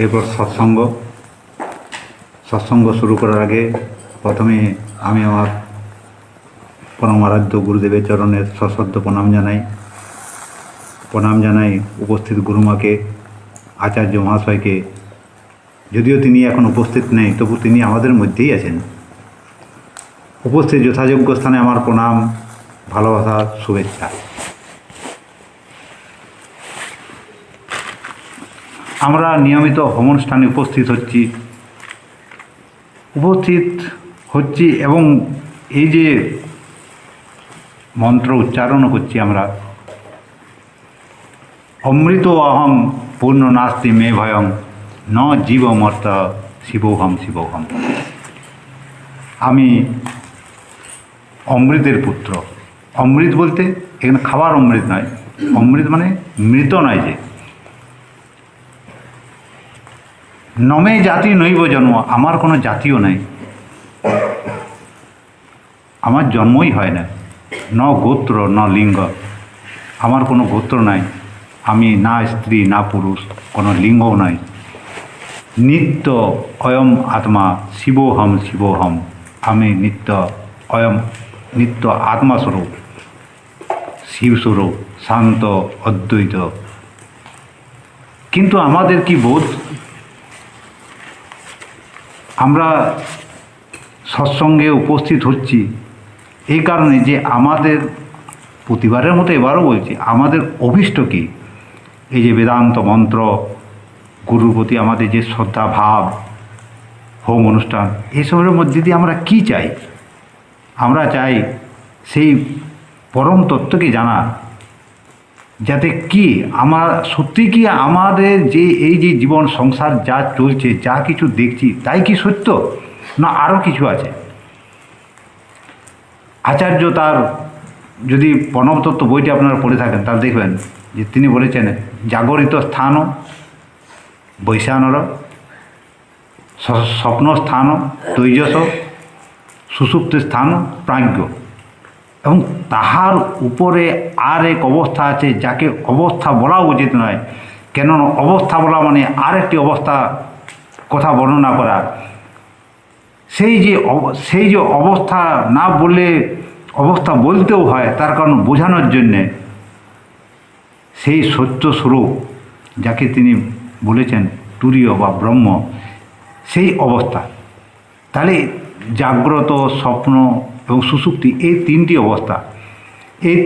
এরপর সৎসঙ্গ শুরু করার আগে প্রথমে আমি আমার পরমারাধ্য গুরুদেবের চরণের সশ্রদ্ধ প্রণাম জানাই উপস্থিত গুরুমাকে, আচার্য মহাশয়কে। যদিও তিনি এখন উপস্থিত নেই, তবু তিনি আমাদের মধ্যেই আছেন। উপস্থিত যথাযোগ্য স্থানে আমার প্রণাম, ভালোবাসা, শুভেচ্ছা। আমরা নিয়মিত হোমস্থানে উপস্থিত হচ্ছি এবং এই যে মন্ত্র উচ্চারণ করছি আমরা, অমৃত অহং পূর্ণ নাস্তি মে ভয়ং ন জীবমর্ত শিবোহম শিবোহম। আমি অমৃতের পুত্র। অমৃত বলতে এখানে খাবার অমৃত নয়, অমৃত মানে মৃত নয়। যে নমে জাতি নৈব জন্ম, আমার কোনো জাতিও নাই, আমার জন্মই হয় না। ন গোত্র ন লিঙ্গ, আমার কোনো গোত্র নাই, আমি না স্ত্রী না পুরুষ, কোনো লিঙ্গও নাই। নিত্য অয়ম আত্মা শিবোহম শিবোহম, আমি নিত্য আত্মাস্বরূপ, শিবস্বরূপ, শান্ত, অদ্বৈত। কিন্তু আমাদের কি বোধ? আমরা সৎসঙ্গে উপস্থিত হচ্ছি এই কারণে যে আমাদের প্রতিবারের মতো এবারও বলছি, আমাদের অভীষ্ট কী? এই যে বেদান্ত মন্ত্র, গুরুর প্রতি আমাদের যে শ্রদ্ধা ভাব, হোম অনুষ্ঠান, এসবের মধ্যে দিয়ে আমরা কি চাই? আমরা চাই সেই পরম তত্ত্বকে জানা, যাতে কি সত্যি কি আমাদের যে এই যে জীবন সংসার যা চলছে, যা কিছু দেখছি, তাই কি সত্য না আরও কিছু আছে? আচার্য তার যদি প্রণবতত্ত্ব বইটি আপনারা পড়ে থাকেন, তাহলে দেখবেন যে তিনি বলেছেন, জাগরিত স্থান বৈশানর, স্বপ্ন স্থান তৈজস, সুষুপ্ত স্থান প্রাজ্ঞ। এবং তাহার উপরে আর এক অবস্থা আছে, যাকে অবস্থা বলা উচিত নয়। কেন অবস্থা বলা মানে আর একটি অবস্থা কথা বর্ণনা করা। সেই যে অবস্থা না বললে অবস্থা বলতেও হয়, তার কারণ বোঝানোর জন্যে সেই সত্য স্বরূপ, যাকে তিনি বলেছেন তুরীয় বা ব্রহ্ম, সেই অবস্থা। তাহলে জাগ্রত, স্বপ্ন এবং সুষুপ্তি, এই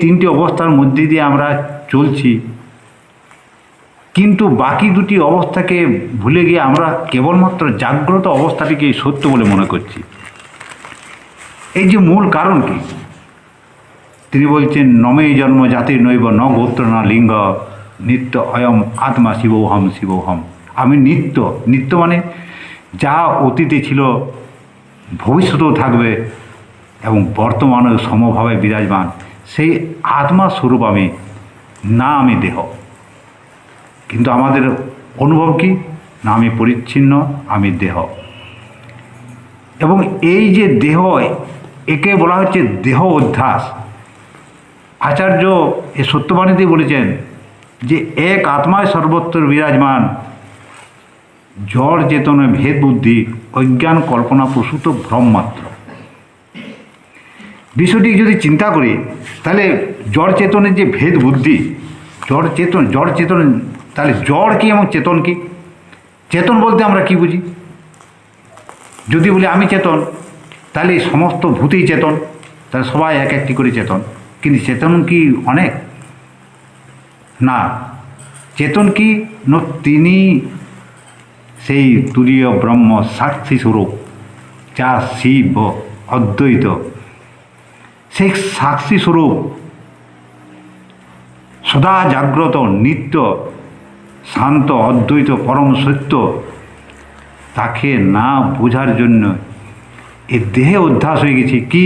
তিনটি অবস্থার মধ্যে দিয়ে আমরা চলছি। কিন্তু বাকি দুটি অবস্থাকে ভুলে গিয়ে আমরা কেবলমাত্র জাগ্রত অবস্থাটিকে সত্য বলে মনে করছি। এই যে মূল কারণ কি? তিনি বলছেন, নমে জন্ম জাতির নৈব ন গোত্র ন লিঙ্গ, নিত্য অয়ম আত্মা শিবোহম শিবোহম। আমি নিত্য মানে যা অতীতে ছিল, ভবিষ্যতেও থাকবে এবং বর্তমানেও সমভাবে বিরাজমান, সেই আত্মা স্বরূপ আমি, না আমি দেহ। কিন্তু আমাদের অনুভব কি? না আমি পরিচ্ছিন্ন, আমি দেহ। এবং এই যে দেহ, একে বলা হচ্ছে দেহ অধ্যাস। আচার্য এ সত্যবাণীতেই বলেছেন যে এক আত্মায় সর্বত্র বিরাজমান, জড় চেতনে ভেদ বুদ্ধি, অজ্ঞান কল্পনা প্রসূত ভ্রম মাত্র। বিষয়টি যদি চিন্তা করি, তাহলে জড় চেতনের যে ভেদ বুদ্ধি, জড় চেতন, তাহলে জড় কি এবং চেতন কি? চেতন বলতে আমরা কি বুঝি? যদি বলি আমি চেতন, তাহলে সমস্ত ভূতেই চেতন, তাহলে সবাই এক একটি করে চেতন। কিন্তু চেতন কি অনেক? না। চেতন কি? তিনি সেই তুরীয় ব্রহ্ম সাক্ষী স্বরূপ, যা শিব অদ্বৈত, সেই সাক্ষী স্বরূপ সদা জাগ্রত, নিত্য শান্ত, অদ্বৈত, পরম সত্য। তাকে না বোঝার জন্য এই দেহে অধ্যাস হয়ে গেছে কি?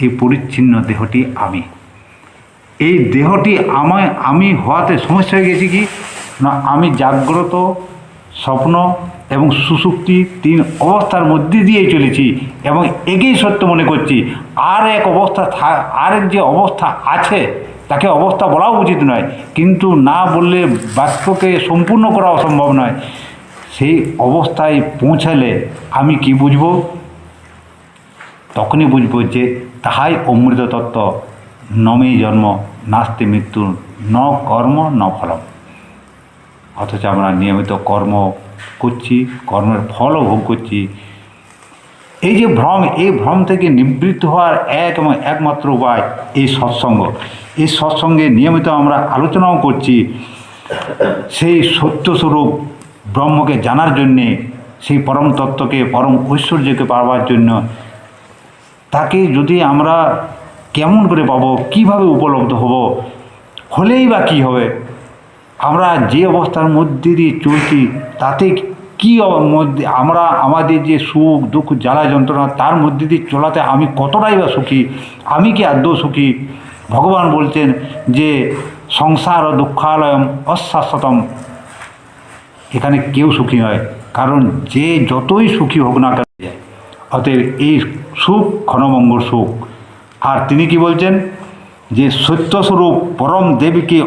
এই পরিচ্ছিন্ন দেহটি আমি। এই দেহটি আমি হওয়াতে সমস্যা হয়ে গেছি কি না, আমি জাগ্রত, স্বপ্ন এবং সুষুপ্তি তিন অবস্থার মধ্যে দিয়ে চলেছি এবং একেই সত্য মনে করছি। আর এক যে অবস্থা আছে, তাকে অবস্থা বলাও উচিত নয়, কিন্তু না বললে বাক্যকে সম্পূর্ণ করা অসম্ভব নয়। সেই অবস্থায় পৌঁছালে আমি কি বুঝব? তখনই বুঝব যে তাহাই অমৃত তত্ত্ব, নমে জন্ম নাস্তি মৃত্যু, ন কর্ম ন ফলম। অথচ আমরা নিয়মিত কর্ম করছি, কর্মের ফলও ভোগ করছি। এই যে ভ্রম, এই ভ্রম থেকে নিবৃত্ত হওয়ার এক এবং একমাত্র উপায় এই সৎসঙ্গ। এই সৎসঙ্গে নিয়মিত আমরা আলোচনাও করছি সেই সত্যস্বরূপ ব্রহ্মকে জানার জন্যে, সেই পরম তত্ত্বকে, পরম ঐশ্বর্যকে পাওয়ার জন্য। তাকে যদি আমরা কেমন করে পাবো, কীভাবে উপলব্ধ হব, হলেই বা কী হবে? আমরা যে অবস্থার মধ্যে দিয়ে চলছি তাতে কী মধ্যে আমরা আমাদের যে সুখ দুঃখ জ্বালা যন্ত্রণা তার মধ্যে দিয়ে চলাতে আমি কতটাই বা সুখী, আমি কি আদৌ সুখী? ভগবান বলছেন যে সংসার ও দুঃখালয়ম অশাশ্বতম, এখানে কেউ সুখী নয়, কারণ যে যতই সুখী হোক না কেন যায়। অতএব এই সুখ ক্ষণভঙ্গুর সুখ। আর তিনি কি বলছেন? যে সত্যস্বরূপ পরম দেবীকে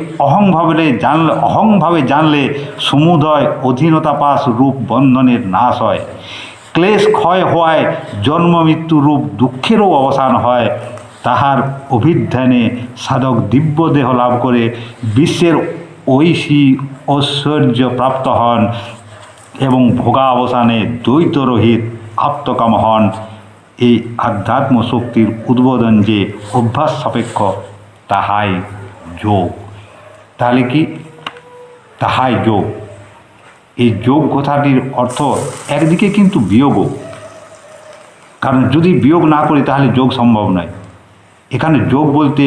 অহংভাবে জানলে সমুদয় অধীনতা পাশ রূপ বন্ধনের নাশ হয়, ক্লেশ ক্ষয় হওয়ায় জন্ম মৃত্যু রূপ দুঃখেরও অবসান হয়। তাহার অভিধ্যানে সাধক দিব্য দেহ লাভ করে বিশ্বের ঐশী ঐশ্বর্য প্রাপ্ত হন এবং ভোগাবসানে দ্বৈতরহিত আপ্তকাম হন। এই আধ্যাত্ম শক্তির উদ্বোধন যে অভ্যাস সাপেক্ষ, তাহাই যোগ। তাহলে কি? তাহাই যোগ। এই যোগ কথাটির অর্থ একদিকে কিন্তু বিয়োগও, কারণ যদি বিয়োগ না করি তাহলে যোগ সম্ভব নয়। এখানে যোগ বলতে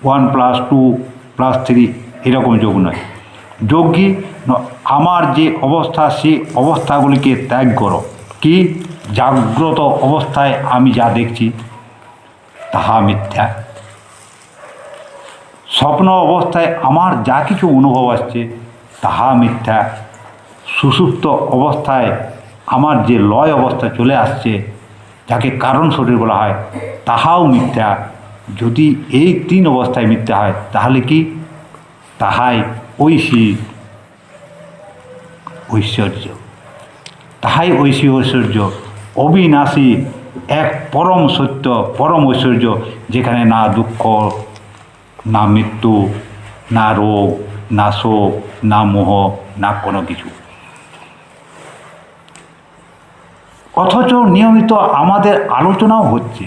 1+2+3 এরকম যোগ নয়। যোগ কি? আমার যে অবস্থা, সেই অবস্থাগুলিকে ত্যাগ করো। কি? জাগ্রত অবস্থায় আমি যা দেখছি তাহা মিথ্যা। স্বপ্ন অবস্থায় আমার যা কিছু অনুভব আসছে তাহা মিথ্যা। সুষুপ্ত অবস্থায় আমার যে লয় অবস্থা চলে আসছে, যাকে কারণ শরীর বলা হয়, তাহাও মিথ্যা। যদি এই 3 অবস্থায় মিথ্যা হয় তাহলে কি? তাহাই ঐশী ঐশ্বর্য। তাহাই ঐশী ঐশ্বর্য, অবিনাশী এক পরম সত্য, পরম ঐশ্বর্য, যেখানে না দুঃখ, না মৃত্যু, না রোগ, না শোক, না মোহ, না কোনো কিছু। অথচ নিয়মিত আমাদের আলোচনাও হচ্ছে।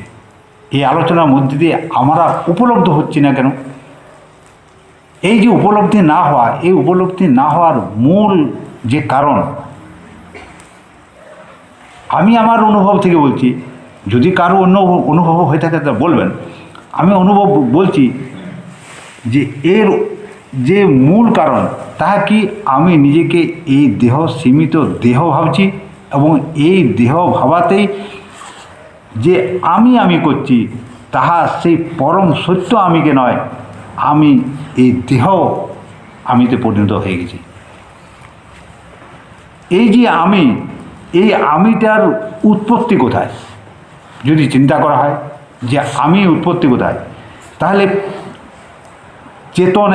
এই আলোচনার মধ্যে দিয়ে আমরা উপলব্ধ হচ্ছি না কেন? এই যে উপলব্ধি না হওয়া, এই উপলব্ধি না হওয়ার মূল যে কারণ, আমি আমার অনুভব থেকে বলছি, যদি কারো অন্য অনুভব হয়ে থাকে তা বলবেন। আমি অনুভব বলছি যে এর যে মূল কারণ, তাহা কি? আমি নিজেকে এই দেহ সীমিত দেহ ভাবছি, এবং এই দেহ ভাবাতেই যে আমি করছি, তাহা সেই পরম সত্য আমিকে নয়, আমি এই দেহ আমিতে পরিণত হয়ে গেছি। এই যে আমি, এই আমিটার উৎপত্তি কোথায়? যদি চিন্তা করা হয় যে আমি উৎপত্তি কোথায়, তাহলে চেতন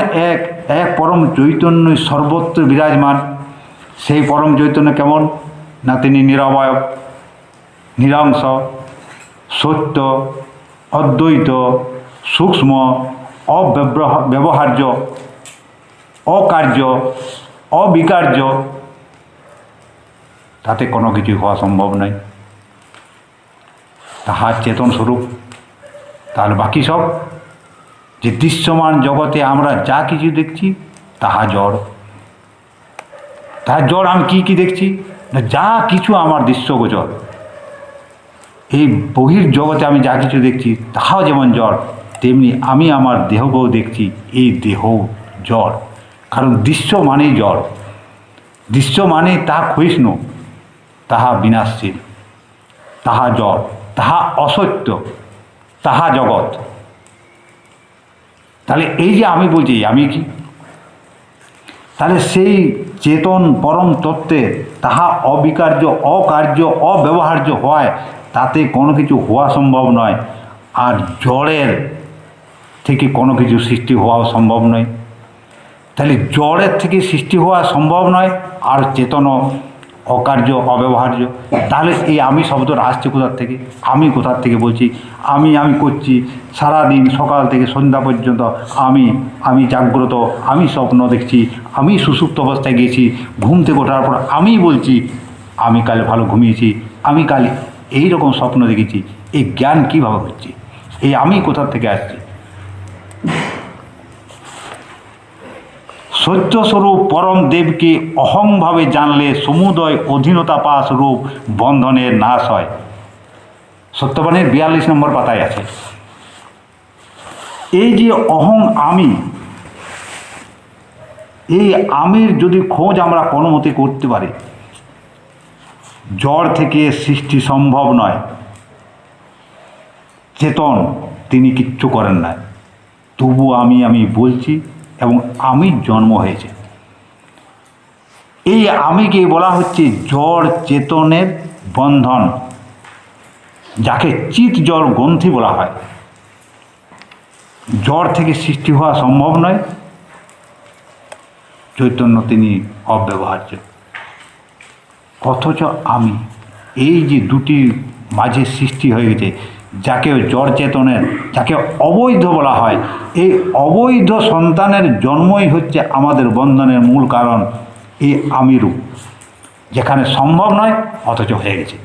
এক পরম চৈতন্য সর্বত্র বিরাজমান। সেই পরম চৈতন্য কেমন? না তিনি নিরবয়ব, নিরংশ, সত্য, অদ্বৈত, সূক্ষ্ম, অব্যবহার্য, অকার্য, অবিকার্য। তাতে কোনো কিছু হওয়া সম্ভব নয়। তাহার চেতন স্বরূপ। তাহলে বাকি সব যে দৃশ্যমান জগতে আমরা যা কিছু দেখছি তাহা জড়। তাহার জড়। আমি কি দেখছি? না, যা কিছু আমার দৃশ্যগোচর। এই বহির জগতে আমি যা কিছু দেখছি তাহাও যেমন জড়, তেমনি আমি আমার দেহকেও দেখছি, এই দেহ জড়। কারণ দৃশ্য মানেই জড়, দৃশ্য মানে তাহা ক্ষয়িষ্ণু, তাহা বিনাশশীল, তাহা জড়, তাহা অসত্য, তাহা জগৎ। তাহলে এই যে আমি বলছি আমি কি, তাহলে সেই চেতন পরম তত্ত্বে তাহা অবিকার্য, অকার্য, অব্যবহার্য হয়, তাতে কোনো কিছু হওয়া সম্ভব নয়। আর জড়ের থেকে কোনো কিছু সৃষ্টি হওয়াও সম্ভব নয়। তাহলে জড়ের থেকে সৃষ্টি হওয়া সম্ভব নয়, আর চেতন অকার্য, অব্যবহার্য। তাহলে এই আমি শব্দটা আসছে কোথার থেকে? আমি কোথার থেকে বলছি? আমি করছি সারাদিন সকাল থেকে সন্ধ্যা পর্যন্ত আমি জাগ্রত, আমি স্বপ্ন দেখছি, আমি সুষুপ্ত অবস্থায় গেছি, ঘুম থেকে ওঠার পর আমি বলছি আমি কাল ভালো ঘুমিয়েছি, আমি কাল এই রকম স্বপ্ন দেখেছি। এই জ্ঞান কীভাবে হচ্ছে? এই আমি কোথার থেকে আসছে? সত্যস্বরূপ পরম দেবকে অহংভাবে জানলে সমুদয় অধীনতা পাশ রূপ বন্ধনের নাশ হয়। সত্যবাণীর 42 নম্বর পাতায় আছে। এই যে অহং আমি, এই আমির যদি খোঁজ আমরা কোনো মতে করতে পারি, জড় থেকে সৃষ্টি সম্ভব নয়। চেতন তিনি কিচ্ছু করেন না, তবু আমি বলছি এবং আমি জন্ম হয়েছে। এই আমিকে বলা হচ্ছে জড় চেতনের বন্ধন, যাকে চিত জড় গ্রন্থি বলা হয়। জড় থেকে সৃষ্টি হওয়া সম্ভব নয়, চৈতন্য তিনি অব্যবহার্য। অথচ আমি, এই যে দুটি মাঝে সৃষ্টি হয়ে গেছে, যাকে জড় চেতনের, যাকে অবৈধ বলা হয়, এই অবৈধ সন্তানের জন্মই হচ্ছে আমাদের বন্ধনের মূল কারণ। এই আমি রূপ যেখানে সম্ভব নয় অথচ হয়ে গেছে।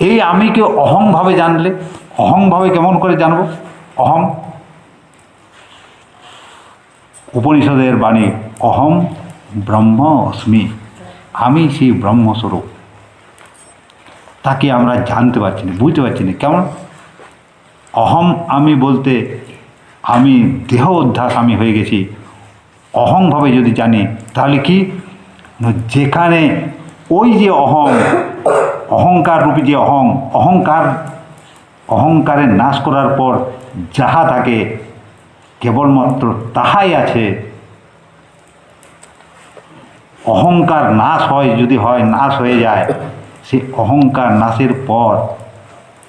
এই আমিকে অহংভাবে জানলে, অহংভাবে কেমন করে জানব? অহং, উপনিষদের বাণী, অহম ব্রহ্ম অস্মি, আমি সেই ব্রহ্মস্বরূপ। তাকে আমরা জানতে পারছি না, বুঝতে পারছি না। কেমন? অহম আমি বলতে আমি দেহ অধ্যাস আমি হয়ে গেছি। অহংভাবে যদি জানি তাহলে কি, যেখানে ওই যে অহংকার রূপী যে অহংকারের নাশ করার পর যাহা থাকে কেবলমাত্র তাহাই আছে। অহংকার নাশ হয়, যদি হয়, নাশ হয়ে যায়, সেই অহংকার নাশের পর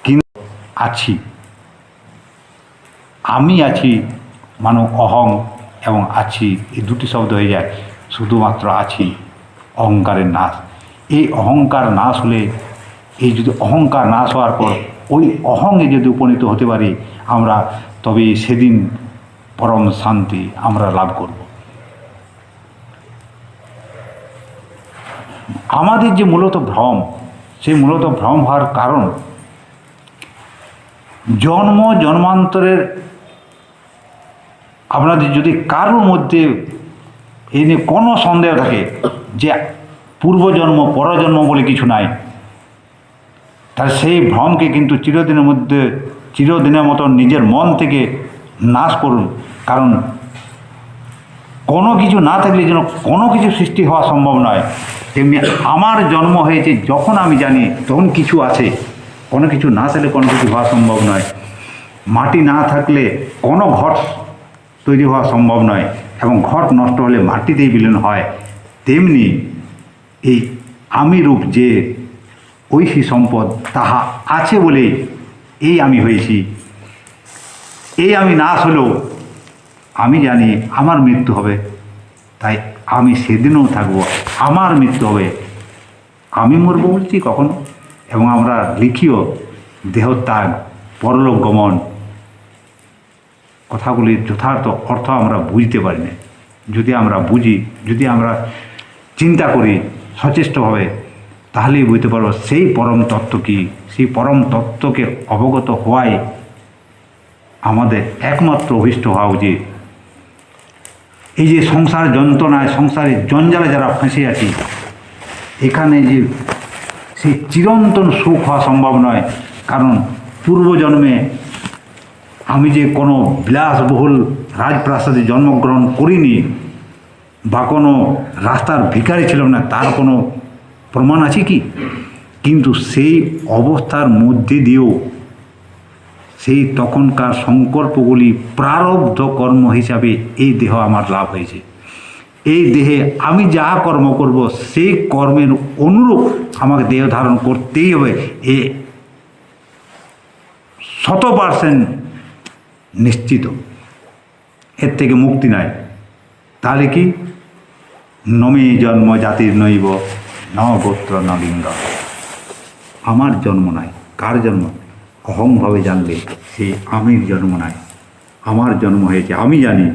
কিন্তু আছি, আমি আছি, মানে অহং এবং আছি এই দুটি শব্দ হয়ে যায়, শুধুমাত্র আছি। অহংকারের নাশ, এই অহংকার নাশ হলে, এই যদি অহংকার নাশ হওয়ার পর ওই অহংয়ে যদি উপনীত হতে পারি আমরা, তবে সেদিন পরম শান্তি আমরা লাভ করব। আমাদের যে মূলত ভ্রম, সেই মূলত ভ্রম হওয়ার কারণ জন্মান্তরের, আপনাদের যদি কারোর মধ্যে এই নিয়ে কোনো সন্দেহ থাকে যে পূর্বজন্ম পরজন্ম বলে কিছু নাই, তাহলে সেই ভ্রমকে কিন্তু চিরদিনের মতো নিজের মন থেকে নাশ করুন। কারণ কোনো কিছু না থাকলে যেন কোনো কিছু সৃষ্টি হওয়া সম্ভব নয়, তেমনি আমার জন্ম হয়েছে যখন আমি জানি তখন কিছু আছে। কোনো কিছু না থাকলে কোনো কিছু হওয়া সম্ভব নয়। মাটি না থাকলে কোনো ঘট তৈরি হওয়া সম্ভব নয়, এবং ঘট নষ্ট হলে মাটিতেই বিলীন হয়। তেমনি এই আমি রূপ যে ঐশী সম্পদ, তাহা আছে বলে এই আমি হয়েছি। এই আমি নাশ হলেও আমি জানি আমার মৃত্যু হবে, তাই আমি সেদিনও থাকব, আমার মৃত্যু হবে। আমি মরব বলছি কখনো, এবং আমরা লিখিও দেহত্যাগ, পরলোক গমন, কথাগুলির যথার্থ অর্থ আমরা বুঝতে পারি না। যদি আমরা বুঝি, যদি আমরা চিন্তা করি সচেষ্টভাবে, তাহলেই বুঝতে পারবো সেই পরম তত্ত্ব কী। সেই পরম তত্ত্বকে অবগত হওয়াই আমাদের একমাত্র অভীষ্ট হওয়া উচিত। এই যে সংসার যন্ত্রণায়, সংসারের জঞ্জালে যারা ফেঁসে আছি, এখানে যে সেই চিরন্তন সুখ হওয়া সম্ভব নয়। কারণ পূর্বজন্মে আমি যে কোনো বিলাসবহুল রাজপ্রাসাদে জন্মগ্রহণ করিনি, বা কোনো রাস্তার ভিখারি ছিলাম না, তার কোনো প্রমাণ আছে কি? কিন্তু সেই অবস্থার মধ্যে দিয়েও সেই তখনকার সংকল্পগুলি প্রারব্ধ কর্ম হিসাবে এই দেহ আমার লাভ হয়েছে। এই দেহে আমি যা কর্ম করব সেই কর্মের অনুরূপ আমাকে দেহ ধারণ করতেই হবে, এ 100% নিশ্চিত। এর থেকে মুক্তি নাই। তাহলে কি? নমে জন্ম জাতির নৈব ন গোত্র ন লিঙ্গ। আমার জন্ম নাই, কার জন্ম? অহংভাবে জানলে সেই আমির জন্ম নাই। আমার জন্ম হয়েছে, আমি জানি,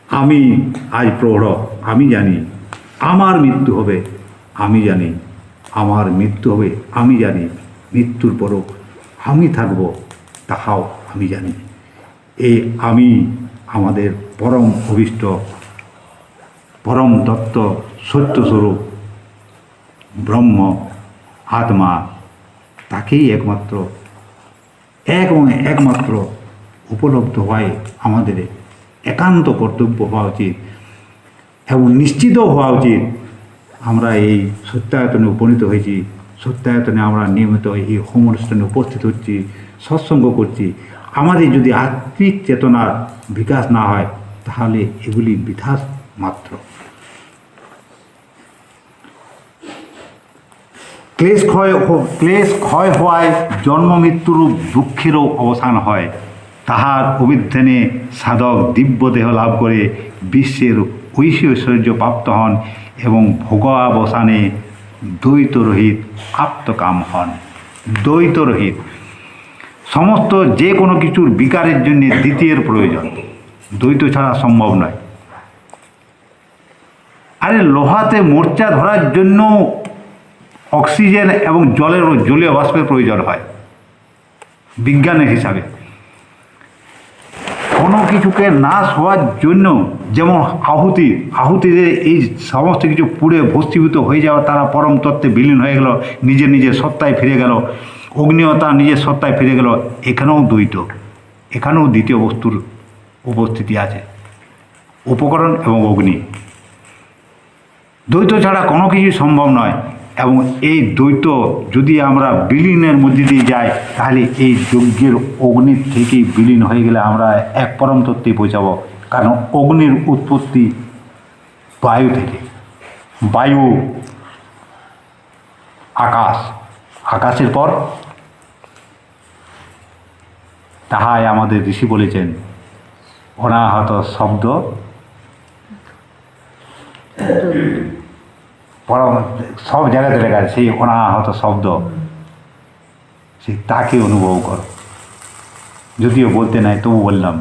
আমি আজ প্রৌঢ়, আমি জানি। আমার মৃত্যু হবে, আমি জানি। আমার মৃত্যু হবে, আমি জানি। মৃত্যুর পরও আমি থাকব, তাহাও আমি জানি। এই আমি আমাদের পরম অভীষ্ট, পরম তত্ত্ব, সত্যস্বরূপ ব্রহ্ম আত্মা, তাকেই একমাত্র উপলব্ধ হয় আমাদের একান্ত কর্তব্য হওয়া উচিত এবং নিশ্চিত হওয়া উচিত। আমরা এই সত্যায়তনে উপনীত হয়েছি, সত্যায়তনে আমরা নিয়মিত এই হোম অনুষ্ঠানে উপস্থিত হচ্ছি, সৎসঙ্গ করছি। আমাদের যদি আত্মিক চেতনার বিকাশ না হয়, তাহলে এগুলি বৃথা মাত্র। ক্লেশ ক্ষয় হওয়ায় জন্ম মৃত্যুরূপ দুঃখেরও অবসান হয়। তাহার অভিধানে সাধক দিব্য দেহ লাভ করে বিশ্বের ঐশ্বর্য প্রাপ্ত হন এবং ভোগাবসানে দ্বৈতরহিত আপ্তকাম হন। দ্বৈতরহিত, সমস্ত যে কোনো কিছুর বিকারের জন্য দ্বিতীয়ের প্রয়োজন, দ্বৈত ছাড়া সম্ভব নয়। আরে লোহাতে মোর্চা ধরার জন্য অক্সিজেন এবং জলীয় বাষ্পের প্রয়োজন হয় বিজ্ঞানের হিসাবে। কোনো কিছুকে নাশ হওয়ার জন্য, যেমন আহুতিতে এই সমস্ত কিছু পুড়ে ভস্মীভূত হয়ে যাওয়া, তারা পরম তত্ত্বে বিলীন হয়ে গেল, নিজের সত্তায় ফিরে গেল। অগ্নিও তার নিজের সত্তায় ফিরে গেল। এখানেও দ্বৈত, এখানেও দ্বিতীয় বস্তুর উপস্থিতি আছে, উপকরণ এবং অগ্নি। দ্বৈত ছাড়া কোনো কিছুই সম্ভব নয়। এবং এই দ্বৈত যদি আমরা বিলীনের মধ্যে দিয়ে যাই, তাহলে এই যজ্ঞের অগ্নির থেকেই বিলীন হয়ে গেলে আমরা এক পরম তত্ত্বে পৌঁছাবো। কারণ অগ্নির উৎপত্তি বায়ু থেকে, বায়ু, আকাশ, আকাশের পর তাহাই আমাদের ঋষি বলেছেন, অনাহত শব্দ সব জায়গাতে লেখা আছে, সেই অনাহত শব্দ, সেই তাকে অনুভব করো। যদিও বলতে নাই, তবু বললাম,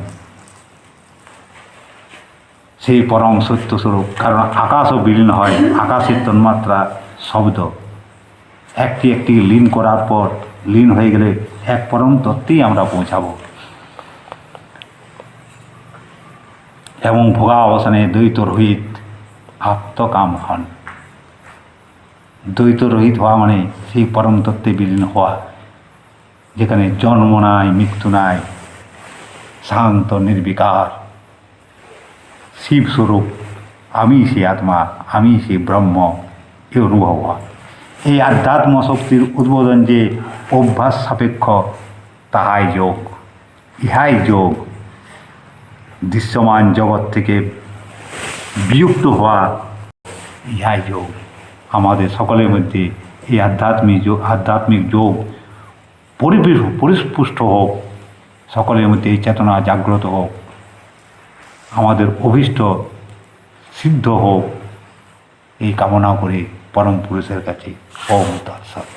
সেই পরম সত্য স্বরূপ। কারণ আকাশও বিলীন হয়, আকাশের তন্মাত্রা শব্দ একটি লীন করার পর, লীন হয়ে গেলে এক পরম তত্ত্বেই আমরা পৌঁছাবো। এবং ভোগা অবসানে দ্বৈত রহিত আত্মকাম হন। দ্বৈত রহিত হওয়া মানে সেই পরম তত্ত্বে বিলীন হওয়া, যেখানে জন্ম নাই, মৃত্যু নাই, শান্ত নির্বিকার শিবস্বরূপ, আমি সেই আত্মা, আমি সেই ব্রহ্ম, এই অনুভব হওয়া। এই আধ্যাত্ম শক্তির উদ্বোধন যে অভ্যাস সাপেক্ষ, তাহাই যোগ, ইহাই যোগ। দৃশ্যমান জগৎ থেকে বিযুক্ত হওয়া, ইহাই যোগ। আমাদের সকলের মধ্যে এই আধ্যাত্মিক যোগ পরিস্পুষ্ট হোক, সকলের মধ্যে এই চেতনা জাগ্রত হোক, আমাদের অভীষ্ট সিদ্ধ হোক, এই কামনা করে পরম পুরুষের কাছে ওম তৎসৎ।